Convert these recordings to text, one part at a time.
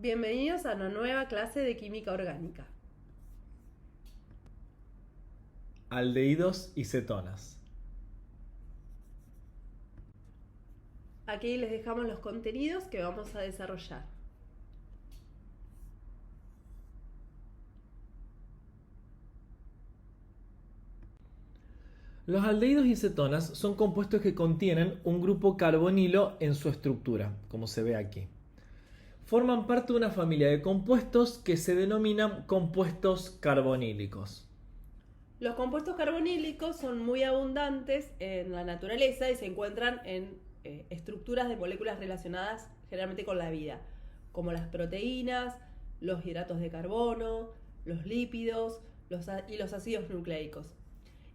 Bienvenidos a una nueva clase de química orgánica. Aldehídos y cetonas. Aquí les dejamos los contenidos que vamos a desarrollar. Los aldehídos y cetonas son compuestos que contienen un grupo carbonilo en su estructura, como se ve aquí. Forman parte de una familia de compuestos que se denominan compuestos carbonílicos. Los compuestos carbonílicos son muy abundantes en la naturaleza y se encuentran en estructuras de moléculas relacionadas generalmente con la vida, como las proteínas, los hidratos de carbono, los lípidos y los ácidos nucleicos.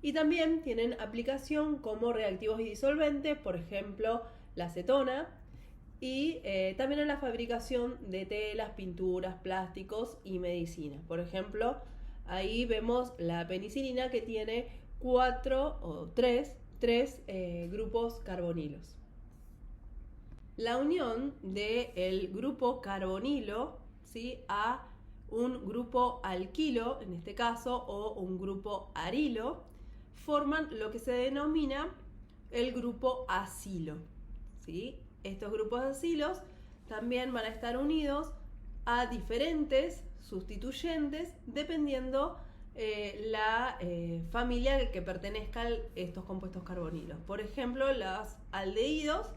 Y también tienen aplicación como reactivos y disolventes, por ejemplo, la acetona, y también en la fabricación de telas, pinturas, plásticos y medicina. Por ejemplo, ahí vemos la penicilina que tiene tres grupos carbonilos. La unión del grupo carbonilo, ¿sí?, a un grupo alquilo, en este caso, o un grupo arilo, forman lo que se denomina el grupo acilo, ¿sí? Estos grupos acilos también van a estar unidos a diferentes sustituyentes dependiendo la familia que pertenezcan estos compuestos carbonilos. Por ejemplo, los aldehídos,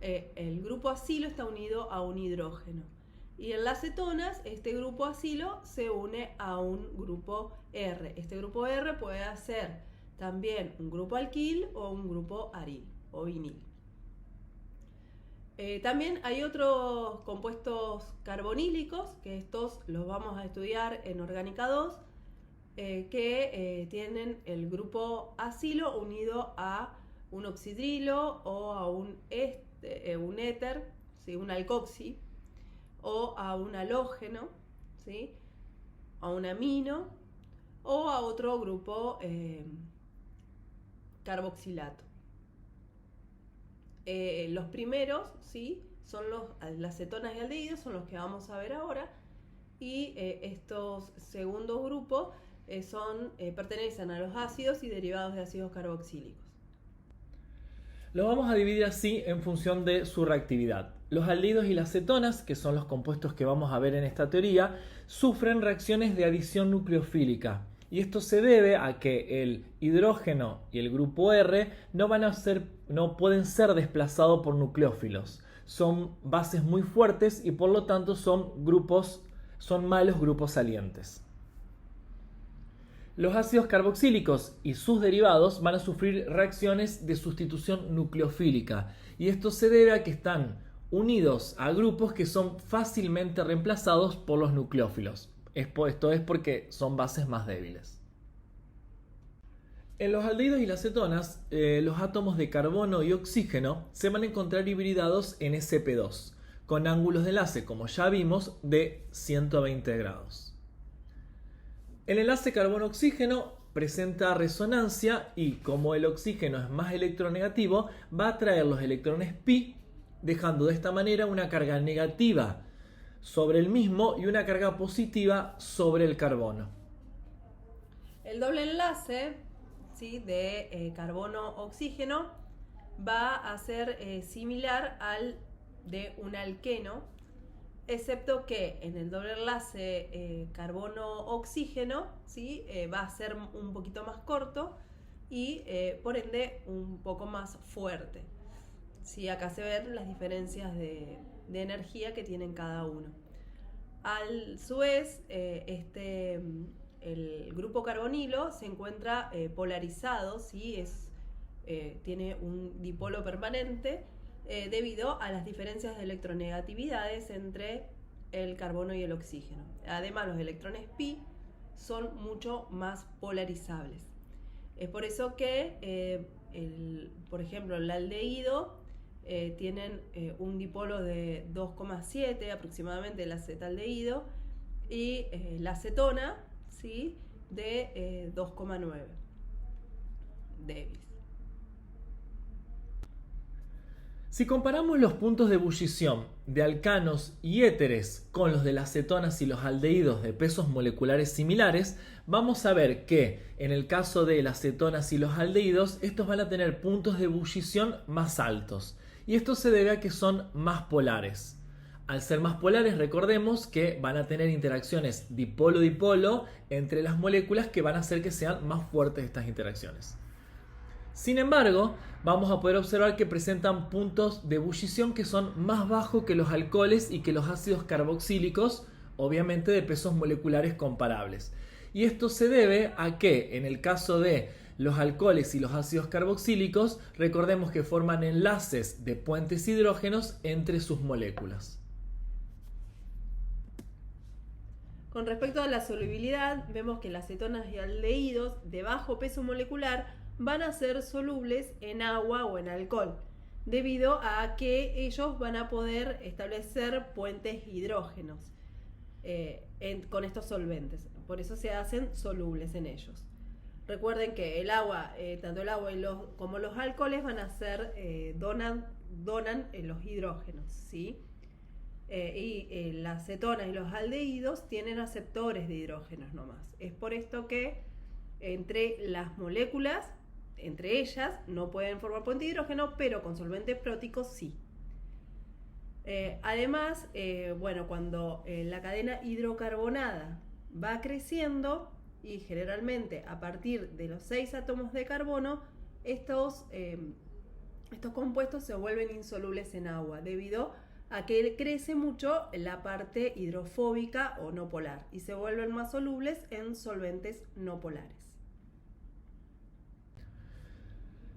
el grupo acilo está unido a un hidrógeno. Y en las cetonas, este grupo acilo se une a un grupo R. Este grupo R puede ser también un grupo alquil o un grupo aril o vinil. También hay otros compuestos carbonílicos, que estos los vamos a estudiar en Orgánica 2, que tienen el grupo acilo unido a un oxidrilo o a un éter, ¿sí?, un alcoxi, o a un halógeno, ¿sí?, a un amino o a otro grupo carboxilato. Los primeros, ¿sí?, son las cetonas y aldehídos, son los que vamos a ver ahora, y estos segundos grupos pertenecen a los ácidos y derivados de ácidos carboxílicos. Los vamos a dividir así en función de su reactividad. Los aldehídos y las cetonas, que son los compuestos que vamos a ver en esta teoría, sufren reacciones de adición nucleofílica. Y esto se debe a que el hidrógeno y el grupo R no pueden ser desplazados por nucleófilos. Son bases muy fuertes y por lo tanto son malos grupos salientes. Los ácidos carboxílicos y sus derivados van a sufrir reacciones de sustitución nucleofílica, y esto se debe a que están unidos a grupos que son fácilmente reemplazados por los nucleófilos. Esto es porque son bases más débiles. En los aldehídos y las cetonas, los átomos de carbono y oxígeno se van a encontrar hibridados en sp2, con ángulos de enlace, como ya vimos, de 120 grados. El enlace carbono-oxígeno presenta resonancia y, como el oxígeno es más electronegativo, va a atraer los electrones pi, dejando de esta manera una carga negativa sobre el mismo y una carga positiva sobre el carbono. El doble enlace, ¿sí?, de carbono-oxígeno va a ser similar al de un alqueno, excepto que en el doble enlace carbono-oxígeno, ¿sí?, va a ser un poquito más corto y por ende un poco más fuerte. Sí, acá se ven las diferencias de energía que tienen cada uno. A su vez, el grupo carbonilo se encuentra polarizado, ¿sí?, tiene un dipolo permanente debido a las diferencias de electronegatividades entre el carbono y el oxígeno. Además, los electrones pi son mucho más polarizables. Es por eso que, por ejemplo, el aldehído tienen un dipolo de 2,7 aproximadamente, el acetaldehído, y la acetona, ¿sí?, de 2,9 débiles. Si comparamos los puntos de ebullición de alcanos y éteres con los de las cetonas y los aldehídos de pesos moleculares similares, vamos a ver que en el caso de las cetonas y los aldehídos, estos van a tener puntos de ebullición más altos. Y esto se debe a que son más polares. Al ser más polares, recordemos que van a tener interacciones dipolo-dipolo entre las moléculas que van a hacer que sean más fuertes estas interacciones. Sin embargo, vamos a poder observar que presentan puntos de ebullición que son más bajos que los alcoholes y que los ácidos carboxílicos, obviamente de pesos moleculares comparables. Y esto se debe a que en el caso de los alcoholes y los ácidos carboxílicos, recordemos que forman enlaces de puentes hidrógenos entre sus moléculas. Con respecto a la solubilidad, vemos que las cetonas y aldehídos de bajo peso molecular van a ser solubles en agua o en alcohol, debido a que ellos van a poder establecer puentes hidrógenos con estos solventes. Por eso se hacen solubles en ellos. Recuerden que el agua, tanto el agua como los alcoholes van a ser, donan los hidrógenos, ¿sí? Las cetonas y los aldehídos tienen aceptores de hidrógenos nomás. Es por esto que entre las moléculas, entre ellas, no pueden formar puente de hidrógeno, pero con solventes próticos sí. Además, cuando la cadena hidrocarbonada va creciendo, y generalmente a partir de los 6 átomos de carbono, estos compuestos se vuelven insolubles en agua debido a que crece mucho la parte hidrofóbica o no polar y se vuelven más solubles en solventes no polares.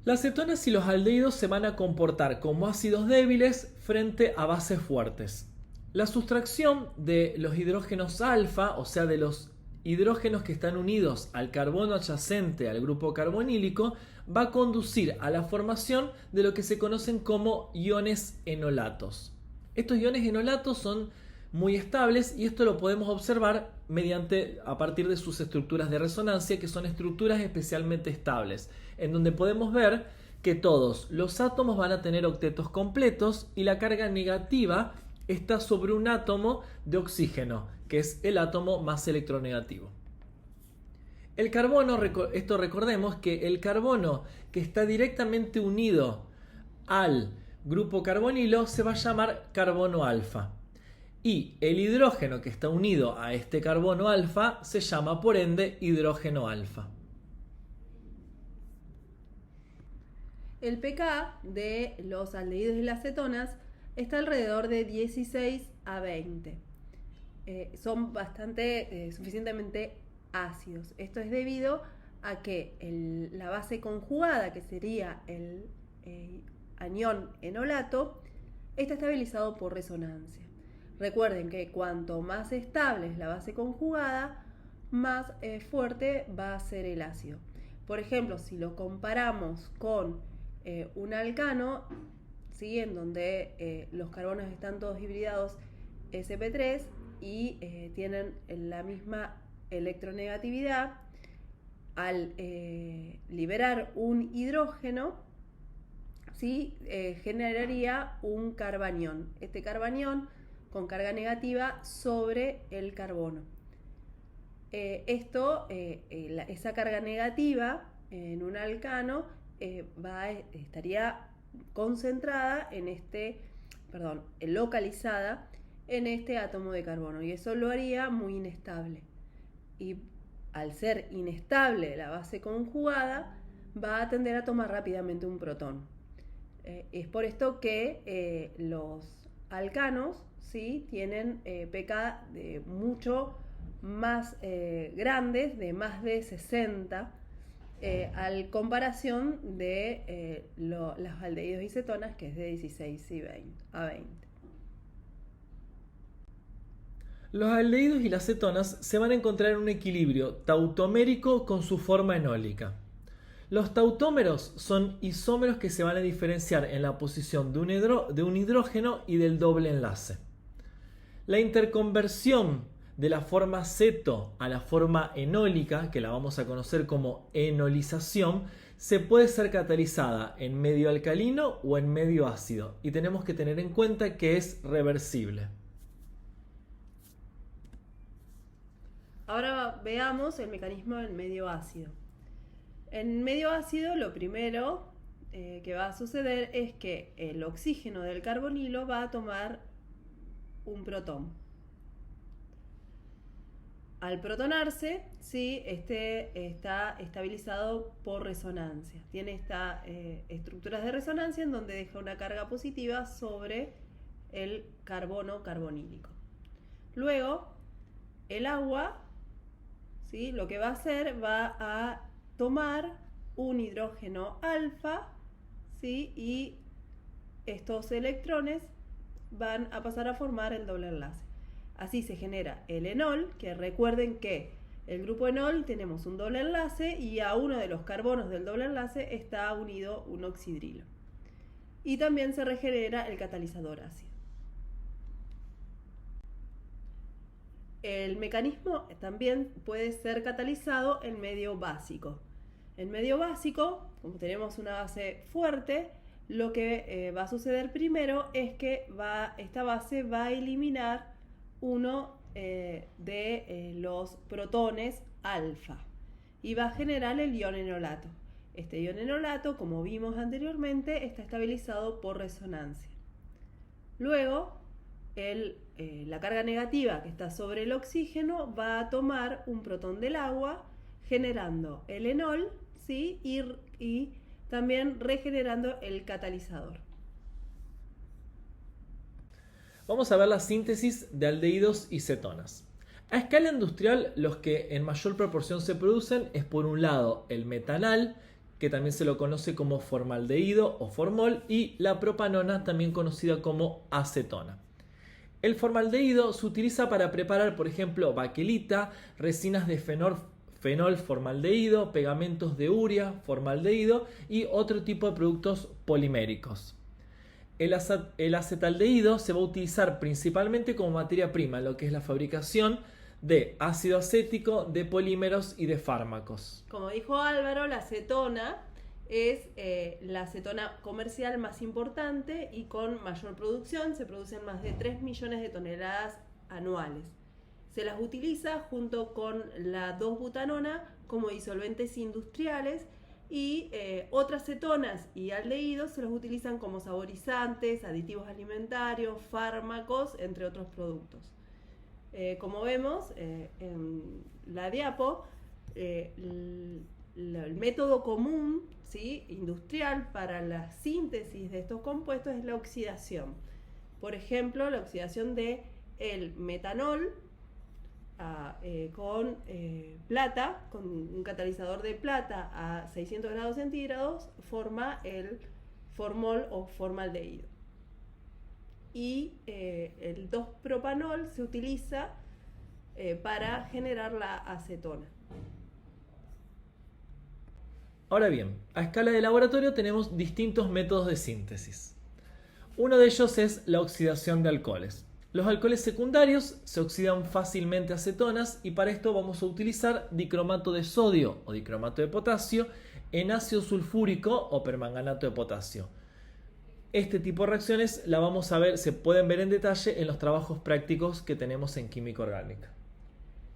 Las cetonas y los aldehídos se van a comportar como ácidos débiles frente a bases fuertes. La sustracción de los hidrógenos alfa, o sea de los hidrógenos que están unidos al carbono adyacente al grupo carbonílico, va a conducir a la formación de lo que se conocen como iones enolatos. Estos iones enolatos son muy estables y esto lo podemos observar a partir de sus estructuras de resonancia, que son estructuras especialmente estables, en donde podemos ver que todos los átomos van a tener octetos completos y la carga negativa está sobre un átomo de oxígeno, que es el átomo más electronegativo. El carbono, esto recordemos que el carbono que está directamente unido al grupo carbonilo se va a llamar carbono alfa. Y el hidrógeno que está unido a este carbono alfa se llama por ende hidrógeno alfa. El pK de los aldehídos y las cetonas está alrededor de 16 a 20. Son suficientemente ácidos. Esto es debido a que la base conjugada, que sería el anión enolato, está estabilizado por resonancia. Recuerden que cuanto más estable es la base conjugada, más fuerte va a ser el ácido. Por ejemplo, si lo comparamos con un alcano, ¿sí?, en donde los carbonos están todos hibridados sp3 y tienen la misma electronegatividad, al liberar un hidrógeno, ¿sí?, generaría un carbanión. Este carbanión con carga negativa sobre el carbono. Esa carga negativa en un alcano estaría concentrada localizada en este átomo de carbono, y eso lo haría muy inestable. Y al ser inestable la base conjugada, va a tender a tomar rápidamente un protón. Es por esto que los alcanos, ¿sí?, tienen pK de mucho más grandes, de más de 60, al comparación de los aldehídos y cetonas, que es de 16 a 20. Los aldehídos y las cetonas se van a encontrar en un equilibrio tautomérico con su forma enólica. Los tautómeros son isómeros que se van a diferenciar en la posición de un hidrógeno y del doble enlace. La interconversión de la forma ceto a la forma enólica, que la vamos a conocer como enolización, se puede ser catalizada en medio alcalino o en medio ácido y tenemos que tener en cuenta que es reversible. Ahora veamos el mecanismo del medio ácido. En medio ácido lo primero que va a suceder es que el oxígeno del carbonilo va a tomar un protón. Al protonarse, ¿sí? Este está estabilizado por resonancia. Tiene estas estructuras de resonancia en donde deja una carga positiva sobre el carbono carbonílico. Luego, el agua, ¿sí? Lo que va a hacer va a tomar un hidrógeno alfa, ¿sí? Y estos electrones van a pasar a formar el doble enlace. Así se genera el enol, que recuerden que el grupo enol tenemos un doble enlace y a uno de los carbonos del doble enlace está unido un oxidrilo. Y también se regenera el catalizador ácido. El mecanismo también puede ser catalizado en medio básico. En medio básico, como tenemos una base fuerte, lo que va a suceder primero es que esta base va a eliminar uno de los protones alfa y va a generar el ion enolato. Este ion enolato, como vimos anteriormente, está estabilizado por resonancia. Luego, la carga negativa que está sobre el oxígeno va a tomar un protón del agua, generando el enol, ¿sí? y también regenerando el catalizador. Vamos a ver la síntesis de aldehídos y cetonas. A escala industrial, los que en mayor proporción se producen es por un lado el metanal, que también se lo conoce como formaldehído o formol, y la propanona, también conocida como acetona. El formaldehído se utiliza para preparar, por ejemplo, baquelita, resinas de fenol formaldehído, pegamentos de urea formaldehído y otro tipo de productos poliméricos. El acetaldehído se va a utilizar principalmente como materia prima en lo que es la fabricación de ácido acético, de polímeros y de fármacos. Como dijo Álvaro, la acetona es la acetona comercial más importante y con mayor producción. Se producen más de 3 millones de toneladas anuales. Se las utiliza junto con la 2-butanona como disolventes industriales y otras cetonas y aldehídos se los utilizan como saborizantes, aditivos alimentarios, fármacos, entre otros productos. Como vemos en la diapo, el método común, ¿sí? industrial para la síntesis de estos compuestos es la oxidación. Por ejemplo, la oxidación de el metanol con plata, con un catalizador de plata a 600 grados centígrados, forma el formol o formaldehído. Y el 2-propanol se utiliza para generar la acetona. Ahora bien, a escala de laboratorio tenemos distintos métodos de síntesis. Uno de ellos es la oxidación de alcoholes. Los alcoholes secundarios se oxidan fácilmente a cetonas y para esto vamos a utilizar dicromato de sodio o dicromato de potasio en ácido sulfúrico o permanganato de potasio. Este tipo de reacciones la vamos a ver, se pueden ver en detalle en los trabajos prácticos que tenemos en química orgánica.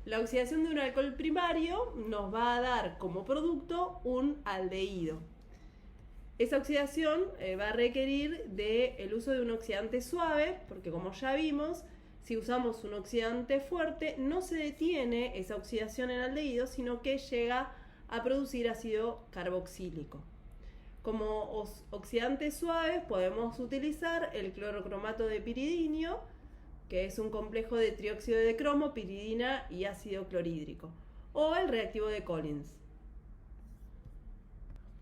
La oxidación de un alcohol primario nos va a dar como producto un aldehído. Esa oxidación va a requerir del uso de un oxidante suave, porque como ya vimos, si usamos un oxidante fuerte, no se detiene esa oxidación en aldehídos, sino que llega a producir ácido carboxílico. Como oxidantes suaves podemos utilizar el clorocromato de piridinio, que es un complejo de trióxido de cromo, piridina y ácido clorhídrico, o el reactivo de Collins.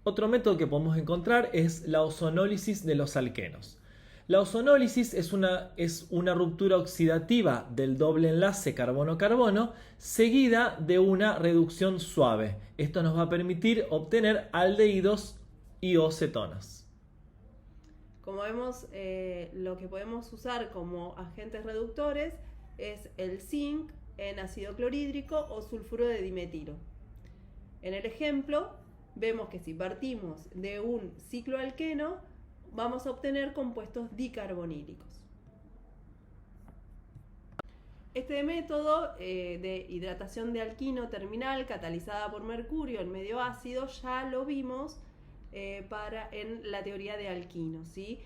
Otro método que podemos encontrar es la ozonólisis de los alquenos. La ozonólisis es una ruptura oxidativa del doble enlace carbono-carbono seguida de una reducción suave. Esto nos va a permitir obtener aldehídos y o cetonas. Como vemos, lo que podemos usar como agentes reductores es el zinc en ácido clorhídrico o sulfuro de dimetilo. En el ejemplo vemos que si partimos de un cicloalqueno, vamos a obtener compuestos dicarbonílicos. Este método de hidratación de alquino terminal catalizada por mercurio en medio ácido ya lo vimos en la teoría de alquinos, ¿sí?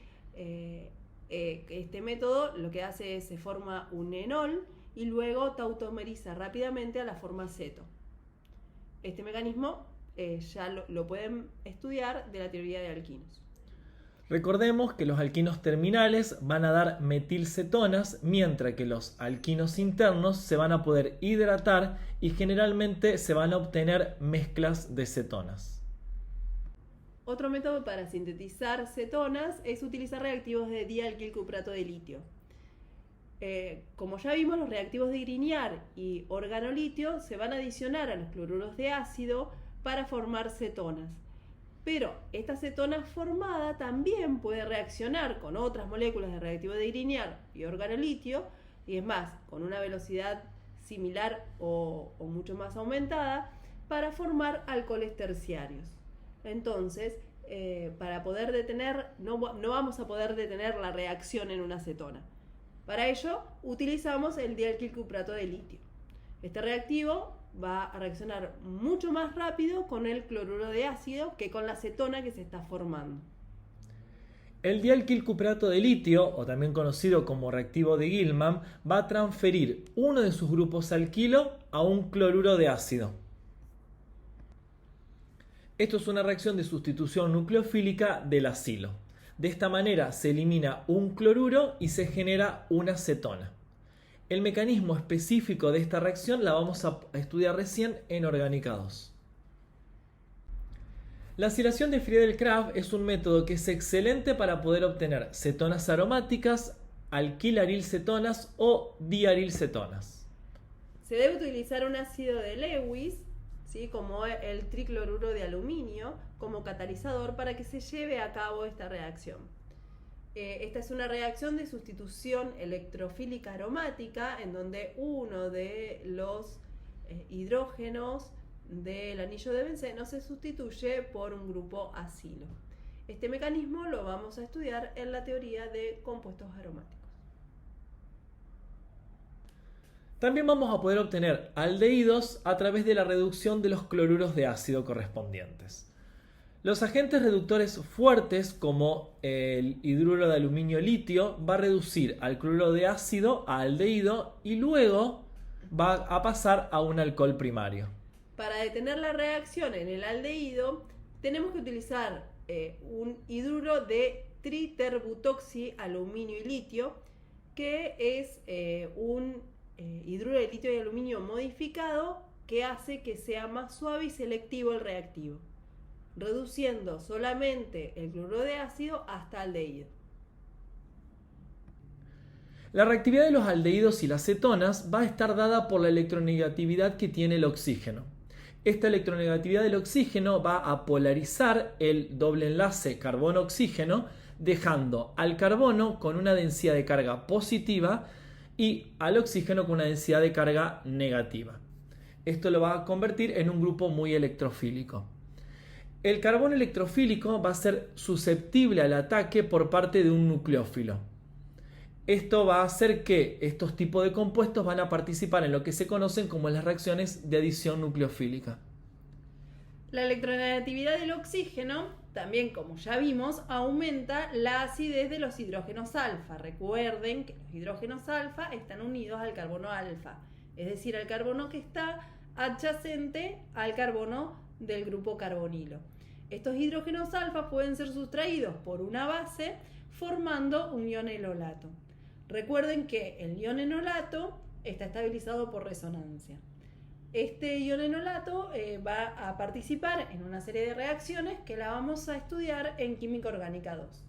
Este método lo que hace es se forma un enol y luego tautomeriza rápidamente a la forma ceto. Este mecanismo ya lo pueden estudiar de la teoría de alquinos. Recordemos que los alquinos terminales van a dar metilcetonas, mientras que los alquinos internos se van a poder hidratar y generalmente se van a obtener mezclas de cetonas. Otro método para sintetizar cetonas es utilizar reactivos de dialquilcuprato de litio. Como ya vimos, los reactivos de Grignard y organolitio se van a adicionar a los cloruros de ácido para formar cetonas. Pero esta cetona formada también puede reaccionar con otras moléculas de reactivo de Grignard y organolitio, y es más, con una velocidad similar o mucho más aumentada, para formar alcoholes terciarios. Entonces, para poder detener, no vamos a poder detener la reacción en una cetona. Para ello, utilizamos el dialquilcuprato de litio. Este reactivo va a reaccionar mucho más rápido con el cloruro de ácido que con la cetona que se está formando. El dialquilcuprato de litio, o también conocido como reactivo de Gilman, va a transferir uno de sus grupos alquilo a un cloruro de ácido. Esto es una reacción de sustitución nucleofílica del acilo. De esta manera se elimina un cloruro y se genera una cetona. El mecanismo específico de esta reacción la vamos a estudiar recién en Orgánica 2. La acilación de Friedel-Crafts es un método que es excelente para poder obtener cetonas aromáticas, alquilarilcetonas o diarilcetonas. Se debe utilizar un ácido de Lewis, ¿sí?, como el tricloruro de aluminio, como catalizador para que se lleve a cabo esta reacción. Esta es una reacción de sustitución electrofílica aromática en donde uno de los hidrógenos del anillo de benceno se sustituye por un grupo acilo. Este mecanismo lo vamos a estudiar en la teoría de compuestos aromáticos. También vamos a poder obtener aldehídos a través de la reducción de los cloruros de ácido correspondientes. Los agentes reductores fuertes, como el hidruro de aluminio litio, va a reducir al cloruro de ácido a aldehído y luego va a pasar a un alcohol primario. Para detener la reacción en el aldehído, tenemos que utilizar un hidruro de triterbutoxi aluminio y litio, que es un hidruro de litio y aluminio modificado que hace que sea más suave y selectivo el reactivo, reduciendo solamente el cloruro de ácido hasta aldehído. La reactividad de los aldehídos y las cetonas va a estar dada por la electronegatividad que tiene el oxígeno. Esta electronegatividad del oxígeno va a polarizar el doble enlace carbono-oxígeno, dejando al carbono con una densidad de carga positiva y al oxígeno con una densidad de carga negativa. Esto lo va a convertir en un grupo muy electrofílico. El carbono electrofílico va a ser susceptible al ataque por parte de un nucleófilo. Esto va a hacer que estos tipos de compuestos van a participar en lo que se conocen como las reacciones de adición nucleofílica. La electronegatividad del oxígeno, también como ya vimos, aumenta la acidez de los hidrógenos alfa. Recuerden que los hidrógenos alfa están unidos al carbono alfa, es decir, al carbono que está adyacente al carbono del grupo carbonilo. Estos hidrógenos alfa pueden ser sustraídos por una base formando un ion enolato. Recuerden que el ion enolato está estabilizado por resonancia. Este ion enolato va a participar en una serie de reacciones que la vamos a estudiar en Química Orgánica 2.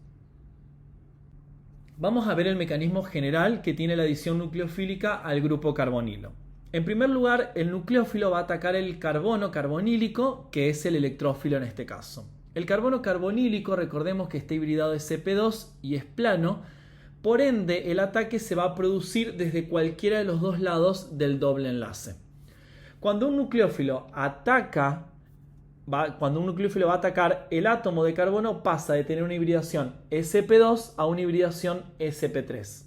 Vamos a ver el mecanismo general que tiene la adición nucleofílica al grupo carbonilo. En primer lugar, el nucleófilo va a atacar el carbono carbonílico, que es el electrófilo en este caso. El carbono carbonílico, recordemos que está hibridado de Sp2 y es plano, por ende el ataque se va a producir desde cualquiera de los dos lados del doble enlace. Cuando un nucleófilo ataca, cuando un nucleófilo va a atacar el átomo de carbono, pasa de tener una hibridación sp2 a una hibridación sp3.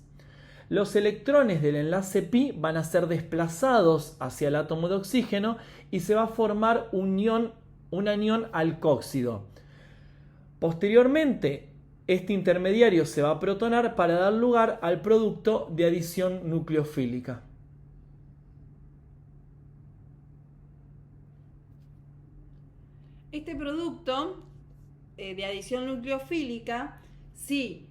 Los electrones del enlace pi van a ser desplazados hacia el átomo de oxígeno y se va a formar un anión alcóxido. Posteriormente, este intermediario se va a protonar para dar lugar al producto de adición nucleofílica. Este producto de adición nucleofílica, si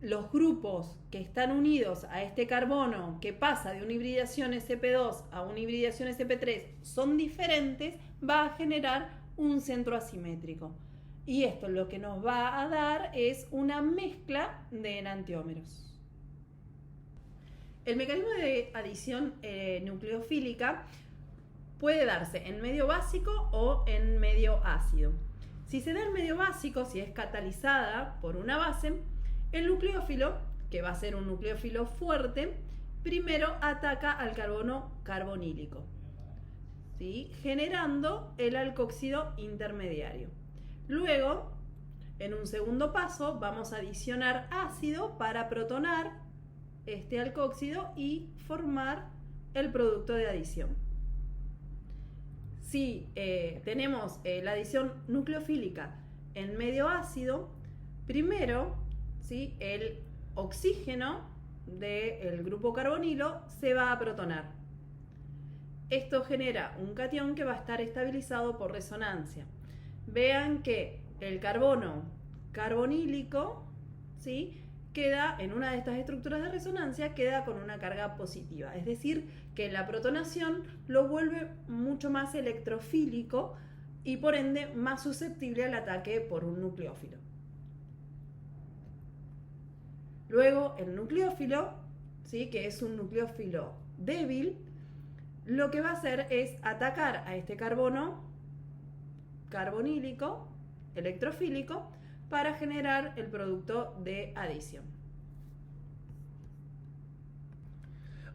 los grupos que están unidos a este carbono que pasa de una hibridación sp2 a una hibridación sp3 son diferentes, va a generar un centro asimétrico. Y esto lo que nos va a dar es una mezcla de enantiómeros. El mecanismo de adición nucleofílica puede darse en medio básico o en medio ácido. Si se da en medio básico, si es catalizada por una base, el nucleófilo, que va a ser un nucleófilo fuerte, primero ataca al carbono carbonílico, ¿sí? Generando el alcóxido intermediario. Luego, en un segundo paso, vamos a adicionar ácido para protonar este alcóxido y formar el producto de adición. Si tenemos la adición nucleofílica en medio ácido, primero, ¿sí?, el oxígeno del grupo carbonilo se va a protonar. Esto genera un catión que va a estar estabilizado por resonancia. Vean que el carbono carbonílico, ¿sí?, queda en una de estas estructuras de resonancia, queda con una carga positiva. Es decir, que la protonación lo vuelve mucho más electrofílico y por ende más susceptible al ataque por un nucleófilo. Luego el nucleófilo, ¿sí?, que es un nucleófilo débil, lo que va a hacer es atacar a este carbono carbonílico, electrofílico, para generar el producto de adición.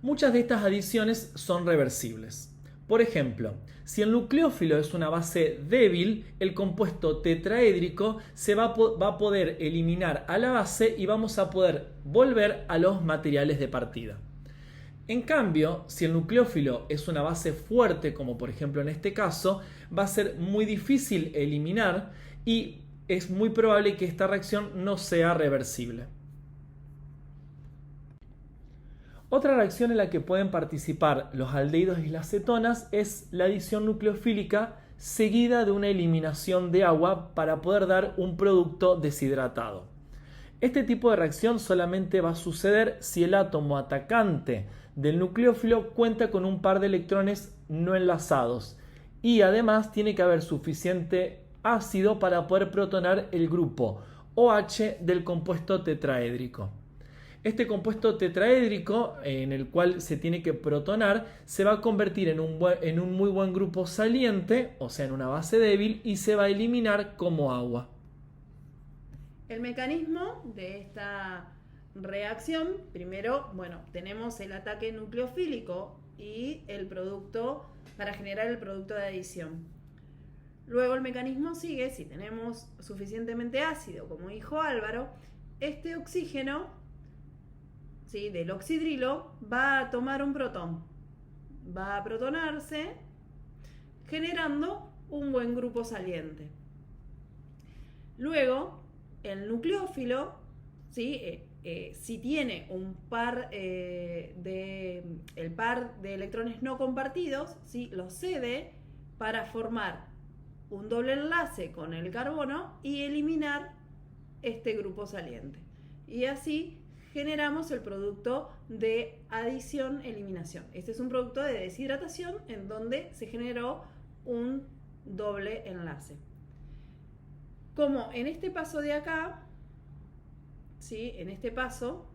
Muchas de estas adiciones son reversibles. Por ejemplo, si el nucleófilo es una base débil, el compuesto tetraédrico se va a poder eliminar a la base y vamos a poder volver a los materiales de partida. En cambio, si el nucleófilo es una base fuerte, como por ejemplo en este caso, va a ser muy difícil eliminar y es muy probable que esta reacción no sea reversible. Otra reacción en la que pueden participar los aldehídos y las cetonas es la adición nucleofílica seguida de una eliminación de agua para poder dar un producto deshidratado. Este tipo de reacción solamente va a suceder si el átomo atacante del nucleófilo cuenta con un par de electrones no enlazados y además tiene que haber suficiente ácido para poder protonar el grupo OH del compuesto tetraédrico. Este compuesto tetraédrico, en el cual se tiene que protonar, se va a convertir en un muy buen grupo saliente, o sea, en una base débil, y se va a eliminar como agua. El mecanismo de esta reacción, primero, tenemos el ataque nucleofílico y el producto para generar el producto de adición. Luego el mecanismo sigue, si tenemos suficientemente ácido, como dijo Álvaro, este oxígeno, ¿sí?, del oxidrilo va a tomar un protón, va a protonarse generando un buen grupo saliente. Luego el nucleófilo, ¿sí?, si tiene el par de electrones no compartidos, ¿sí?, lo cede para formar un doble enlace con el carbono y eliminar este grupo saliente. Y así generamos el producto de adición-eliminación. Este es un producto de deshidratación en donde se generó un doble enlace. Como en este paso de acá, ¿sí?, en este paso,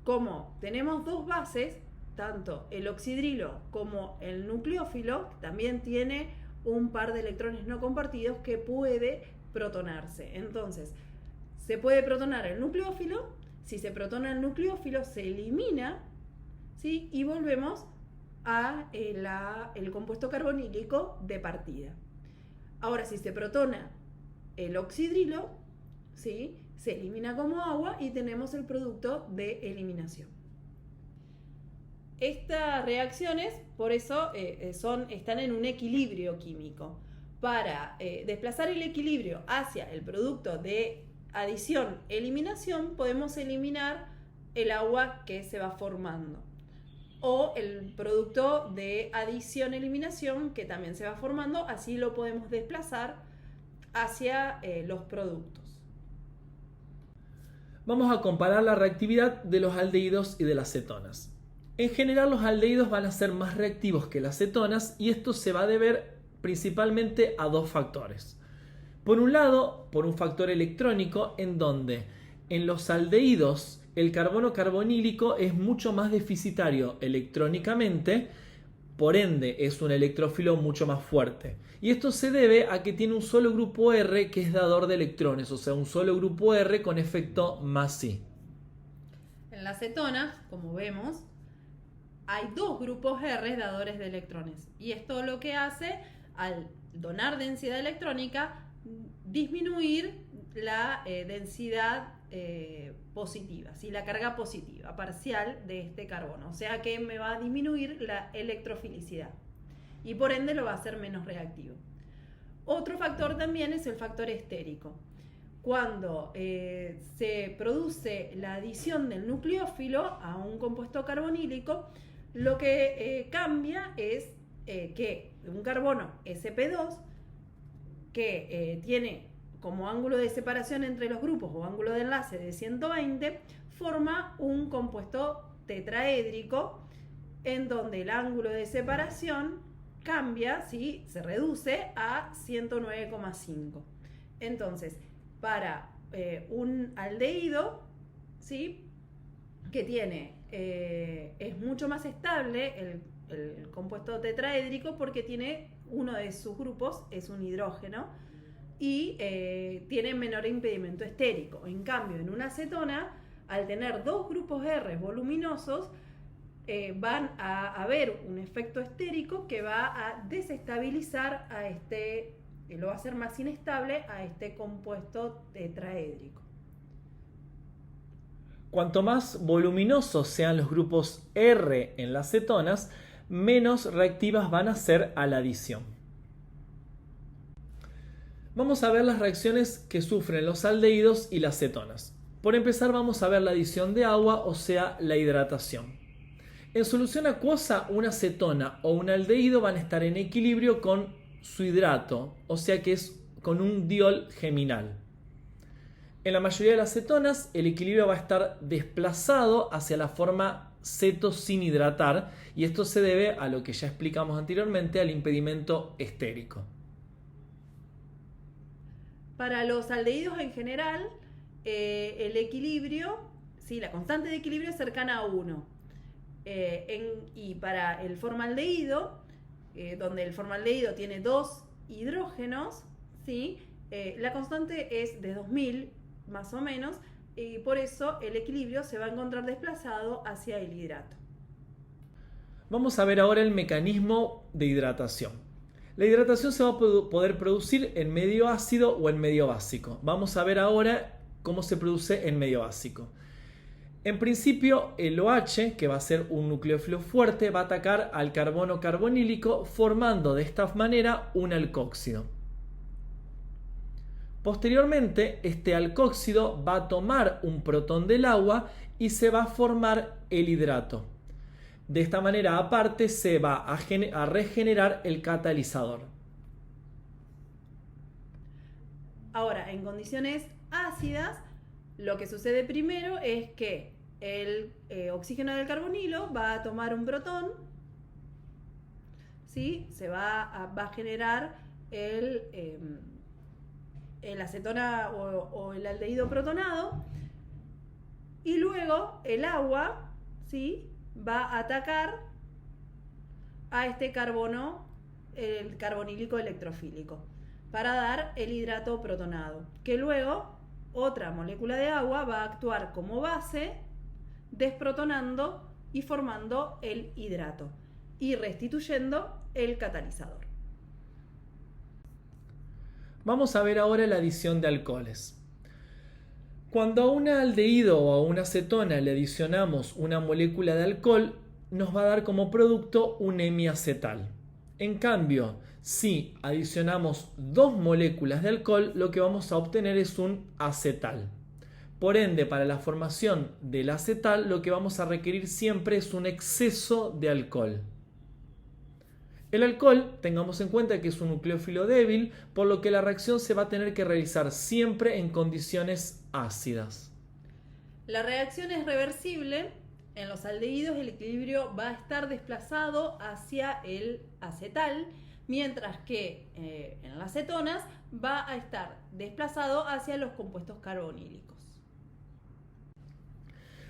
como tenemos dos bases, tanto el oxidrilo como el nucleófilo, también tiene un par de electrones no compartidos que puede protonarse. Entonces, se puede protonar el nucleófilo. Si se protona el nucleófilo, se elimina, ¿sí?, y volvemos a el compuesto carbonílico de partida. Ahora, si se protona el oxidrilo, ¿sí?, se elimina como agua y tenemos el producto de eliminación. Estas reacciones, por eso, están en un equilibrio químico. Para desplazar el equilibrio hacia el producto de adición-eliminación, podemos eliminar el agua que se va formando. O el producto de adición-eliminación que también se va formando, así lo podemos desplazar hacia los productos. Vamos a comparar la reactividad de los aldehídos y de las cetonas. En general, los aldehídos van a ser más reactivos que las cetonas y esto se va a deber principalmente a dos factores. Por un lado, por un factor electrónico en donde en los aldehídos el carbono carbonílico es mucho más deficitario electrónicamente, por ende es un electrófilo mucho más fuerte. Y esto se debe a que tiene un solo grupo R que es dador de electrones, o sea, un solo grupo R con efecto más I. En las cetonas, como vemos, hay dos grupos R dadores de electrones. Y esto lo que hace, al donar densidad electrónica, disminuir la densidad positiva, ¿sí?, la carga positiva parcial de este carbono. O sea que me va a disminuir la electrofilicidad y por ende lo va a hacer menos reactivo. Otro factor también es el factor estérico. Cuando se produce la adición del nucleófilo a un compuesto carbonílico, lo que cambia es que un carbono sp2 que tiene como ángulo de separación entre los grupos o ángulo de enlace de 120, forma un compuesto tetraédrico en donde el ángulo de separación cambia, ¿sí?, se reduce a 109,5. Entonces, para un aldehído, ¿sí?, que tiene, es mucho más estable el compuesto tetraédrico porque tiene uno de sus grupos, es un hidrógeno, y tiene menor impedimento estérico. En cambio, en una acetona, al tener dos grupos R voluminosos, van a haber un efecto estérico que va a desestabilizar a lo va a hacer más inestable a este compuesto tetraédrico. Cuanto más voluminosos sean los grupos R en las cetonas, menos reactivas van a ser a la adición. Vamos a ver las reacciones que sufren los aldehídos y las cetonas. Por empezar, vamos a ver la adición de agua, o sea, la hidratación. En solución acuosa, una cetona o un aldehído van a estar en equilibrio con su hidrato, o sea que es con un diol geminal. En la mayoría de las cetonas, el equilibrio va a estar desplazado hacia la forma ceto sin hidratar, y esto se debe a lo que ya explicamos anteriormente, al impedimento estérico. Para los aldehídos en general, el equilibrio, ¿sí?, la constante de equilibrio es cercana a 1. Y para el formaldehído, donde el formaldehído tiene dos hidrógenos, ¿sí?, la constante es de 2000 más o menos, y por eso el equilibrio se va a encontrar desplazado hacia el hidrato. Vamos a ver ahora el mecanismo de hidratación. La hidratación se va a poder producir en medio ácido o en medio básico. Vamos a ver ahora cómo se produce en medio básico. En principio, el OH, que va a ser un nucleófilo fuerte, va a atacar al carbono carbonílico formando de esta manera un alcóxido. Posteriormente, este alcóxido va a tomar un protón del agua y se va a formar el hidrato. De esta manera, aparte, se va a regenerar el catalizador. Ahora, en condiciones ácidas, lo que sucede primero es que el oxígeno del carbonilo va a tomar un protón, ¿sí?, se va a generar el acetona o el aldehído protonado, y luego el agua, ¿sí?, va a atacar a este carbono, el carbonílico electrofílico, para dar el hidrato protonado, que luego otra molécula de agua va a actuar como base, desprotonando y formando el hidrato. y restituyendo el catalizador. Vamos a ver ahora la adición de alcoholes. Cuando a un aldehído o a una acetona le adicionamos una molécula de alcohol, nos va a dar como producto un hemiacetal. En cambio, si adicionamos dos moléculas de alcohol, lo que vamos a obtener es un acetal. Por ende, para la formación del acetal, lo que vamos a requerir siempre es un exceso de alcohol. El alcohol, tengamos en cuenta que es un nucleófilo débil, por lo que la reacción se va a tener que realizar siempre en condiciones ácidas. La reacción es reversible. En los aldehídos el equilibrio va a estar desplazado hacia el acetal, mientras que en las cetonas va a estar desplazado hacia los compuestos carbonílicos.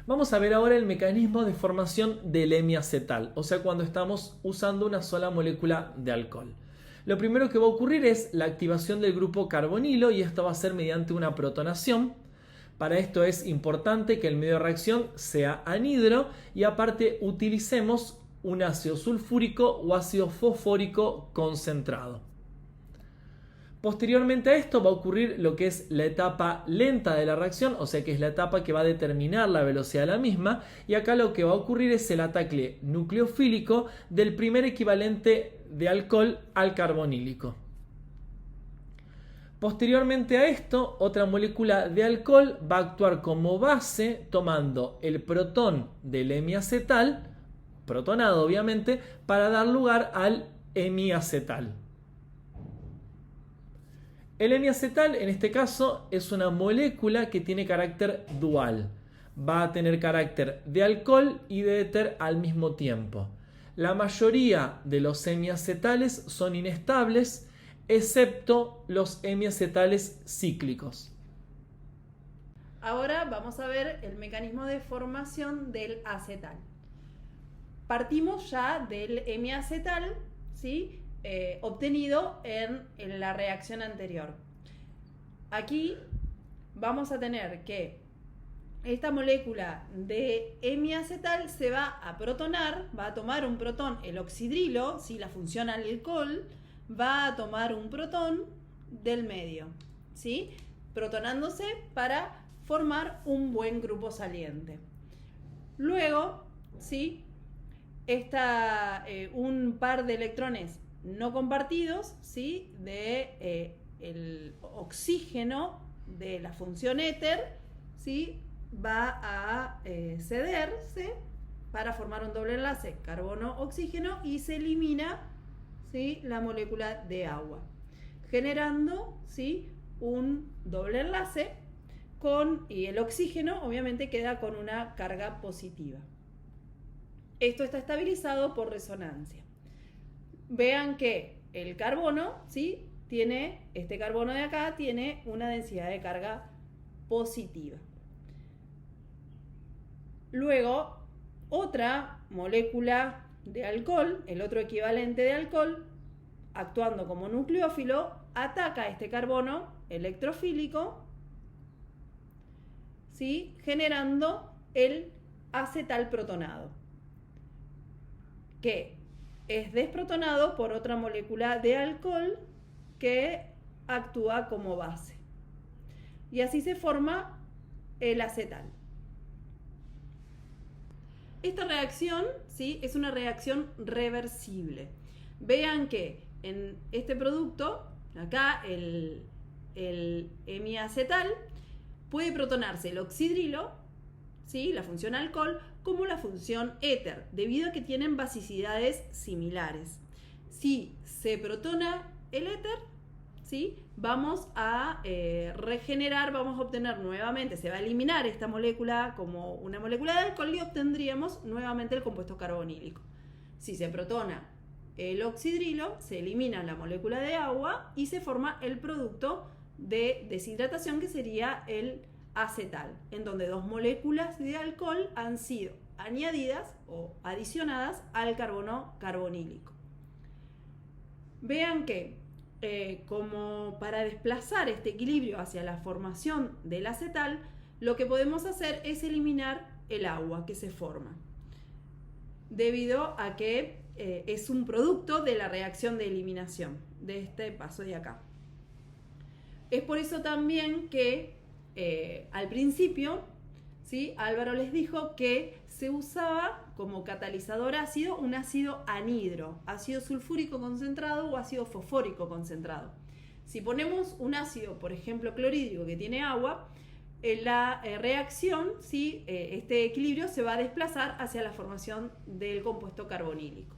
Vamos a ver ahora el mecanismo de formación del hemiacetal, o sea, cuando estamos usando una sola molécula de alcohol. Lo primero que va a ocurrir es la activación del grupo carbonilo y esto va a ser mediante una protonación. Para esto es importante que el medio de reacción sea anhidro y aparte utilicemos un ácido sulfúrico o ácido fosfórico concentrado. Posteriormente a esto va a ocurrir lo que es la etapa lenta de la reacción, o sea que es la etapa que va a determinar la velocidad de la misma, y acá lo que va a ocurrir es el ataque nucleofílico del primer equivalente de alcohol al carbonílico. Posteriormente a esto, otra molécula de alcohol va a actuar como base tomando el protón del hemiacetal, protonado obviamente, para dar lugar al hemiacetal. El hemiacetal en este caso es una molécula que tiene carácter dual. Va a tener carácter de alcohol y de éter al mismo tiempo. La mayoría de los hemiacetales son inestables, excepto los hemiacetales cíclicos. Ahora vamos a ver el mecanismo de formación del acetal. Partimos ya del hemiacetal, ¿sí? Obtenido en la reacción anterior. Aquí vamos a tener que esta molécula de hemiacetal se va a protonar, va a tomar un protón, el oxidrilo, si la función alcohol, va a tomar un protón del medio, ¿sí? Protonándose para formar un buen grupo saliente. Luego, ¿sí? Un par de electrones no compartidos, ¿sí? El oxígeno de la función éter, ¿sí? Va a cederse para formar un doble enlace carbono-oxígeno y se elimina, ¿sí? La molécula de agua, generando, ¿sí? Un doble enlace y el oxígeno obviamente queda con una carga positiva. Esto está estabilizado por resonancia. Vean que el carbono, ¿sí? Este carbono de acá tiene una densidad de carga positiva. Luego, otra molécula de alcohol, el otro equivalente de alcohol, actuando como nucleófilo, ataca este carbono electrofílico, ¿sí? Generando el acetal protonado, que es desprotonado por otra molécula de alcohol que actúa como base. Y así se forma el acetal. Esta reacción, ¿sí? Es una reacción reversible. Vean que en este producto, acá el hemiacetal, puede protonarse el oxidrilo, ¿sí? La función alcohol, como la función éter, debido a que tienen basicidades similares. Si se protona el éter, ¿sí? Vamos a regenerar, vamos a obtener nuevamente, se va a eliminar esta molécula como una molécula de alcohol y obtendríamos nuevamente el compuesto carbonílico. Si se protona el oxidrilo, se elimina la molécula de agua y se forma el producto de deshidratación, que sería el acetal, en donde dos moléculas de alcohol han sido añadidas o adicionadas al carbono carbonílico. Vean que como para desplazar este equilibrio hacia la formación del acetal, lo que podemos hacer es eliminar el agua que se forma, debido a que es un producto de la reacción de eliminación de este paso de acá. Es por eso también que al principio, ¿sí?, Álvaro les dijo que se usaba como catalizador ácido un ácido anhidro, ácido sulfúrico concentrado o ácido fosfórico concentrado. Si ponemos un ácido, por ejemplo, clorhídrico que tiene agua, la reacción, ¿sí?, este equilibrio se va a desplazar hacia la formación del compuesto carbonílico.